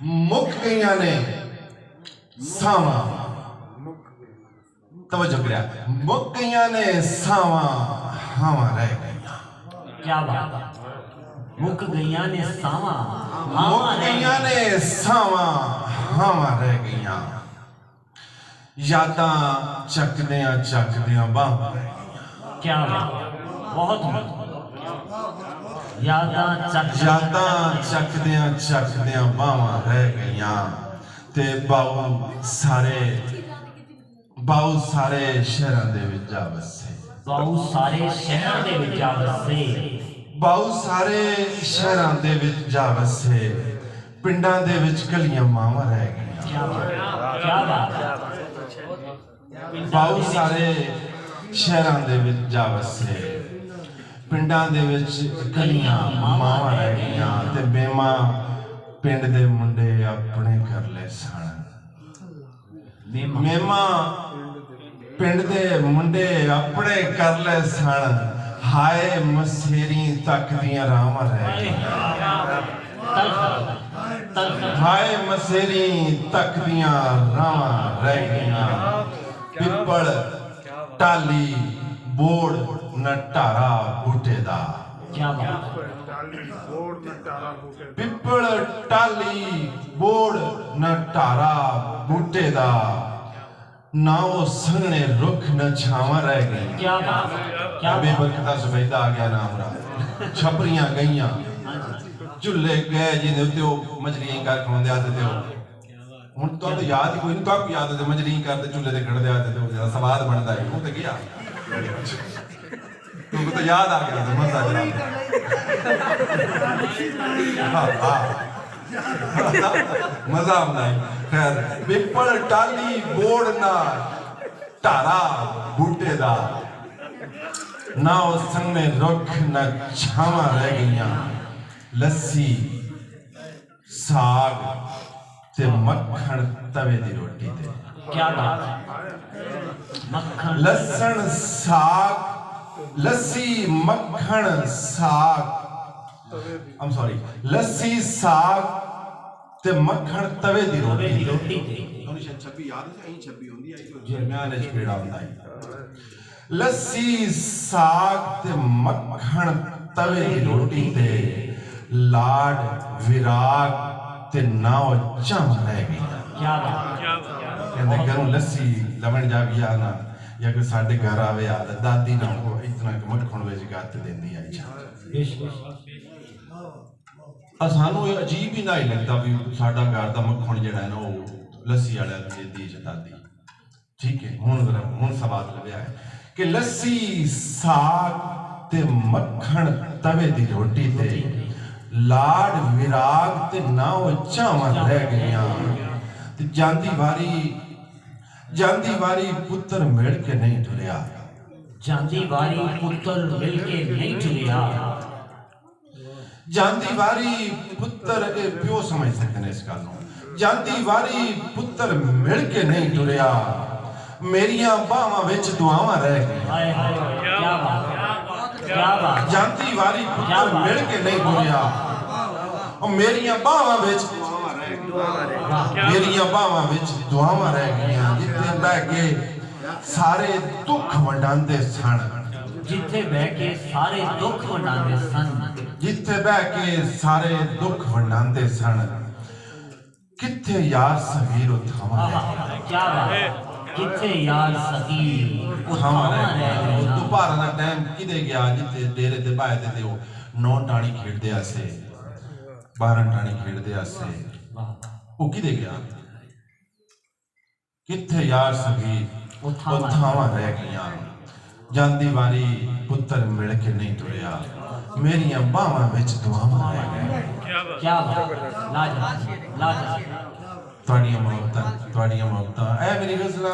मुक गईयां ने सावां तवज्जो करिया मुक गईयां ने सावां हावां रह गईयां क्या बात मुक गईयां ने सावां मुक गईयां ने सावां हावां रह गईयां यादां चकदियां बाहां रह गईयां क्या बात बहुत यादां चकदियां बाहां रह गईयां ते बाऊ सारे शहरां दे विच जा वसे बाऊ सारे शहरां दे विच जा वसे बाऊ सारे शहरां दे विच जा वसे पिंडां दे विच गलियां मावां रह गईयां क्या बात बाऊ सारे शहरां दे विच जा वसे पिंडां दे विच गलियां मावां रह गईयां ते बेमा पिंड दे मुंडे अपने कर ले सन मेमा पिंड दे मुंडे अपने कर ले सन हाय मसेरी तक दियां रावां रह गईयां हाय मसेरी तक दियां रावां रह गईयां पिपल टाली बोड़ न टारा बूटे दा क्या बात पिपल टाली बोड़ न टारा बूटे दा ना वो संगने रुख न छावां रह गई क्या बात क्या बेबरकता सुबैदा आ गया नाम रा छपरियां गईयां चुल्ले गए जिंदे उत्ते ओ मजलियां कर खांदे आते ते हुन तो याद ही कोई नहीं तो याद है मजलियां करते चुल्ले ते खड़दे आते ते जरा स्वाद बनदा है वो तो गया तुमको तो याद आ गया था मजा मजा आना खैर पिपल टाली बोड़ ना टारा बूटे दा ना उस संग में रुख न छावां रह गईयां लस्सी साग ते मक्खन तवे दी रोटी ते क्या बात मक्खन लसन साग लस्सी मक्खन साग लस्सी साग ते मक्खन तवे दी रोटी ते ਉਹਨੂੰ ਸ਼ਾਇਦ 26 ਯਾਦ ਹੈ ਅਹੀਂ 26 ਹੁੰਦੀ ਆਈ ਤੋਂ ਦਰਮਿਆਨ ਵਿੱਚ ਪੇੜਾ ਹੁੰਦਾ ਹੈ ਲੱਸੀ ਸਾਗ ਤੇ ਮੱਖਣ ਤਵੇ ਦੀ ਰੋਟੀ ਤੇ ਲਾਡ ਵਿਰਾਗ ਤੇ ਨਾਉ ਚਮ ਰਹਿ ਗਈ क्या बात ਕਹਿੰਦੇ ਘਰੋਂ ਲੱਸੀ ਲਵਣ ਜਾ ਗਿਆ ਨਾ ਜਾਂ ਕੋਈ ਸਾਡੇ ਘਰ ਆਵੇ ਆ ਦਾਦੀ ਨਾ ਉਹ ਇਤਨਾ ਕਿ ਮੱਖਣ ਵਿੱਚ ਗੱਤ ਦਿੰਦੀ ਆਈ ਸਾਨੂੰ ਇਹ ਅਜੀਬ ਹੀ ਨਹੀਂ ਲੱਗਦਾ ਵੀ ਸਾਡਾ ਘਰ ਦਾ ਮੱਖਣ ਜਿਹੜਾ ਹੈ ਨਾ ਉਹ ਲੱਸੀ ਵਾਲਿਆਂ ਨੂੰ ਦੇਦੀ ਦਾਦੀ ਠੀਕ ਹੈ ਹੁਣ ਸਵਾਦ ਲੱਭਿਆ ਹੈ ਕਿ ਲੱਸੀ ਸਾਗ ਤੇ ਮੱਖਣ ਤਵੇ ਦੀ ਰੋਟੀ ਤੇ ਲਾਡ ਵਿਰਾਗ ਤੇ ਨਾਉ ਚਾਵਾਂ ਰਹਿ ਗਈਆਂ ਤੇ ਜਾਂਦੀ ਵਾਰੀ ਪੁੱਤਰ ਮਿਲ ਕੇ ਨਹੀਂ ਟੁਰਿਆ ਜਾਂਦੀ ਵਾਰੀ ਪੁੱਤਰ ਮਿਲ ਕੇ ਨਹੀਂ ਟੁਰਿਆ ਜਾਂਦੀ ਵਾਰੀ ਪੁੱਤਰ ਇਹ ਪਿਓ ਸਮਝ ਸਕਦੇ ਨੇ ਇਸ ਗੱਲ ਨੂੰ ਜਾਂਦੀ ਵਾਰੀ ਪੁੱਤਰ ਮਿਲ ਕੇ ਨਹੀਂ ਟੁਰਿਆ ਮੇਰੀਆਂ ਬਾਹਾਂ ਵਿੱਚ ਦੁਆਵਾਂ ਰਹਿ ਗਈਆਂ ਹਾਏ ਹਾਏ क्या बात ਜਾਂਦੀ ਵਾਰੀ ਪੁੱਤਰ ਮਿਲ ਕੇ ਨਹੀਂ ਟੁਰਿਆ ਉਹ ਮੇਰੀਆਂ ਬਾਹਾਂ ਵਿੱਚ ਦੁਆਵਾਂ ਰਹਿ ਗਈਆਂ ਜਿੱਥੇ ਬਹਿ ਕੇ ਸਾਰੇ ਦੁੱਖ ਵੰਡਾਉਂਦੇ ਸਨ ਜਿੱਥੇ ਬਹਿ ਕੇ ਸਾਰੇ ਦੁੱਖ ਵੰਡਾਉਂਦੇ ਸਨ ਜਿੱਥੇ ਬਹਿ ਕੇ ਸਾਰੇ ਦੁੱਖ ਵੰਡਾਉਂਦੇ ਸਨ ਕਿੱਥੇ ਯਾਰ ਸਗੀਰ ਉਠਾਵਾਂ क्या बात ਕਿੱਥੇ ਯਾਰ ਸਗੀਰ ਉਠਾਵਾਂ ਰਹਿ ਗਏ ਦੁਪਹਿਰ ਦਾ ਟਾਈਮ ਕਿਤੇ ਗਿਆ ਜਿੱਥੇ ਡੇਰੇ ਦੇ ਬਾਹਰ ਤੇ ਉਹ 9 ਟਾਣੀ ਖੇਡਦੇ ਆਸੇ 12 ਟਾਣੀ ਖੇਡਦੇ ਆਸੇ ਉਹ ਕਿਤੇ ਗਿਆ ਕਿੱਥੇ ਯਾਰ ਸਗੀਰ ਉਠਾਵਾਂ ਰਹਿ ਗਈਆਂ ਜਾਂਦੀ ਵਾਰੀ ਪੁੱਤਰ ਮਿਲ ਕੇ ਨਹੀਂ ਟੁਰਿਆ ਮੇਰੀਆਂ ਬਾਹਾਂ ਵਿੱਚ ਦੁਆਵਾਂ ਰਹਿ ਗਈਆਂ क्या बात लाजवाब ਤੁਹਾਡੀਆਂ ਮੁਹੱਬਤਾਂ ਐ ਮੇਰੀ ਗਜ਼ਲਾਂ